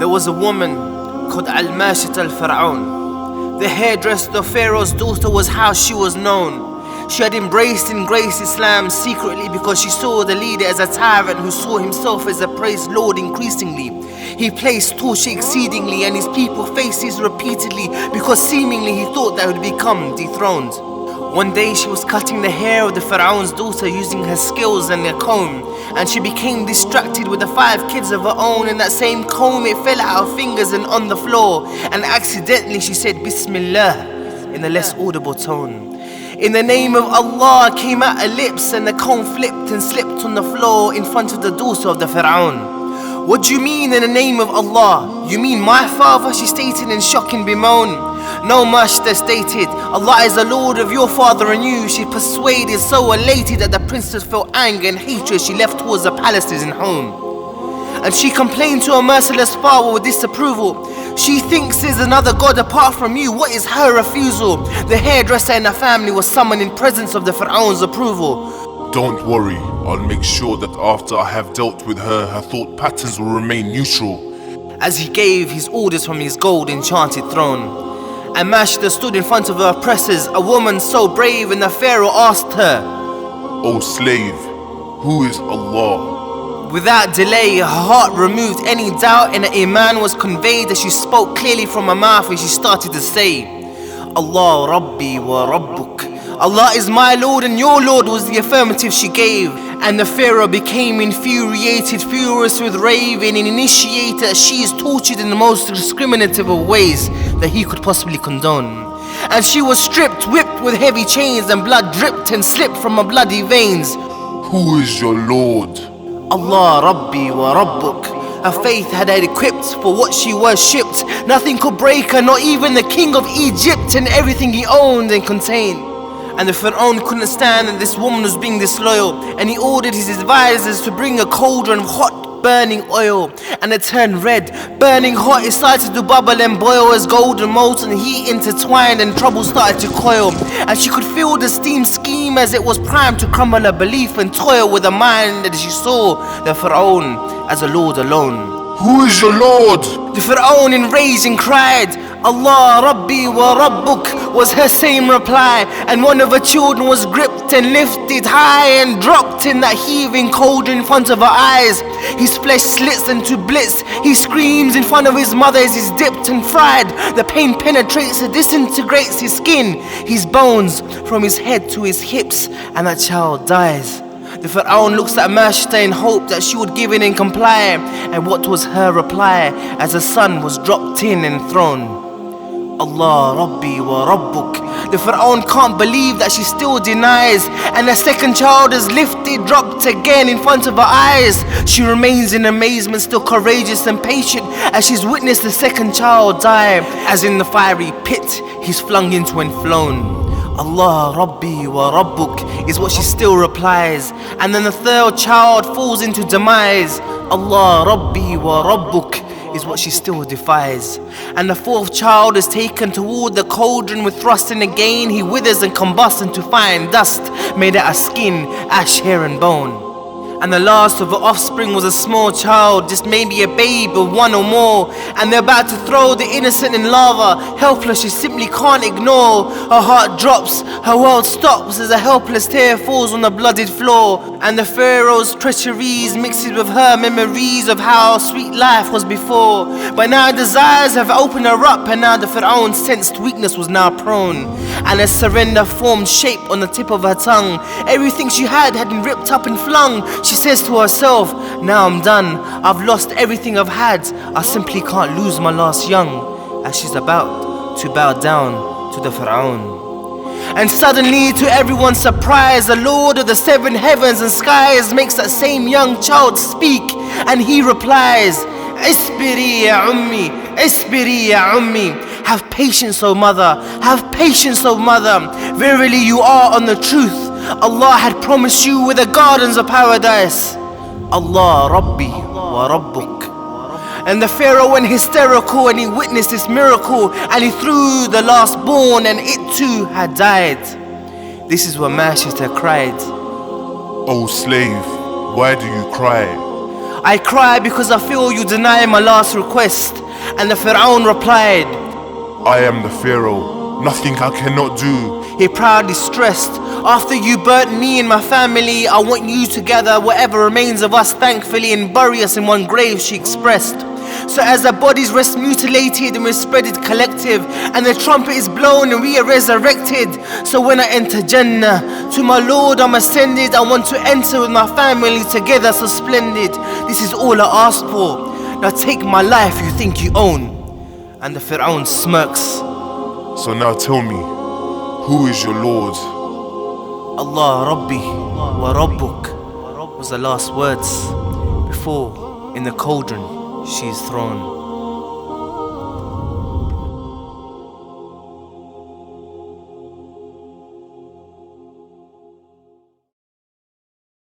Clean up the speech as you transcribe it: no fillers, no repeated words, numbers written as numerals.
There was a woman called Maashitah Firawns. The hairdresser, the pharaoh's daughter, was how she was known. She had embraced and graced Islam secretly because she saw the leader as a tyrant who saw himself as a praised Lord increasingly. He placed torture exceedingly and his people faced this repeatedly because seemingly he thought that would become dethroned. One day she was cutting the hair of the Pharaoh's daughter using her skills and a comb, and she became distracted with the 5 kids of her own. In that same comb it fell out her fingers and on the floor, and accidentally she said Bismillah in a less audible tone. In the name of Allah came out her lips, and the comb flipped and slipped on the floor in front of the daughter of the Pharaoh. What do you mean in the name of Allah? You mean my father? She stated in shock and bemoan. No, Maashitah stated, Allah is the Lord of your father and you. She persuaded, so elated that the princess felt anger and hatred. She left towards the palaces and home. And she complained to her merciless father with disapproval. She thinks there's another God apart from you. What is her refusal? The hairdresser and her family was summoned in presence of the Pharaoh's approval. Don't worry, I'll make sure that after I have dealt with her, her thought patterns will remain neutral. As he gave his orders from his gold enchanted throne. And Maashitah stood in front of her oppressors, a woman so brave, and the pharaoh asked her, O slave, who is Allah? Without delay, her heart removed any doubt and her iman was conveyed as she spoke clearly from her mouth, and she started to say, Allah Rabbi wa Rabbuk. Allah is my Lord and your Lord, was the affirmative she gave. And the pharaoh became infuriated, furious with raving, and initiated that she is tortured in the most discriminative of ways that he could possibly condone. And she was stripped, whipped with heavy chains, and blood dripped and slipped from her bloody veins. Who is your Lord? Allah Rabbi wa Rabbuk. Her faith had her equipped for what she worshipped. Nothing could break her, not even the king of Egypt and everything he owned and contained. And the Pharaoh couldn't stand that this woman was being disloyal, and he ordered his advisors to bring a cauldron of hot burning oil, and it turned red. Burning hot, it started to bubble and boil as golden molten heat intertwined, and trouble started to coil. And she could feel the steam scheme as it was primed to crumble her belief and toil with a mind that she saw the Pharaoh as a Lord alone. Who is your Lord? The Pharaoh enraged and cried, Allah Rabbi wa Rabbuk, was her same reply. And one of her children was gripped and lifted high and dropped in that heaving cauldron in front of her eyes. His flesh slits into blitz. He screams in front of his mother as he's dipped and fried. The pain penetrates and disintegrates his skin, his bones, from his head to his hips, and that child dies. The Pharaoh looks at Maashitah in hope that she would give in and comply. And what was her reply as the son was dropped in and thrown? Allah Rabbi wa Rabbuk. The Pharaoh can't believe that she still denies, and the second child is lifted, dropped again in front of her eyes. She remains in amazement, still courageous and patient, as she's witnessed the second child die. As in the fiery pit, he's flung into and flown. Allah Rabbi wa Rabbuk is what she still replies. And then the third child falls into demise. Allah Rabbi wa Rabbuk is what she still defies. And the fourth child is taken toward the cauldron with thrust, and again he withers and combusts into fine dust made out of skin, ash, hair and bone. And the last of her offspring was a small child, just maybe a babe of 1 or more. And they're about to throw the innocent in lava. Helpless, she simply can't ignore. Her heart drops, her world stops as a helpless tear falls on the bloodied floor. And the pharaoh's treacheries mixes with her memories of how sweet life was before. But now desires have opened her up, and now the Pharaoh sensed weakness was now prone. And a surrender formed shape on the tip of her tongue. Everything she had been ripped up and flung. She says to herself, now I'm done, I've lost everything I've had, I simply can't lose my last young. As she's about to bow down to the Pharaoh. And suddenly, to everyone's surprise, the Lord of the 7 heavens and skies makes that same young child speak, and he replies, Isbiri ya ummi, Isbiri ya ummi. Have patience, O mother, have patience, O mother. Verily you are on the truth. Allah had promised you with the gardens of paradise. Allah Rabbi wa Rabbuk. And the Pharaoh went hysterical, and he witnessed this miracle, and he threw the last born, and it too had died. This is what Maashitah cried. O slave, why do you cry? I cry because I feel you deny my last request. And the Firawn replied, I am the Pharaoh, nothing I cannot do. He proudly stressed, after you burnt me and my family, I want you to gather whatever remains of us thankfully and bury us in one grave, she expressed. So as our bodies rest mutilated and we're spreaded collective, and the trumpet is blown and we are resurrected. So when I enter Jannah, to my Lord I'm ascended. I want to enter with my family together so splendid. This is all I asked for. Now take my life you think you own. And the Firawn smirks. So now tell me, who is your Lord? Allah Rabbi wa Rabbuk was the last words before in the cauldron she is thrown.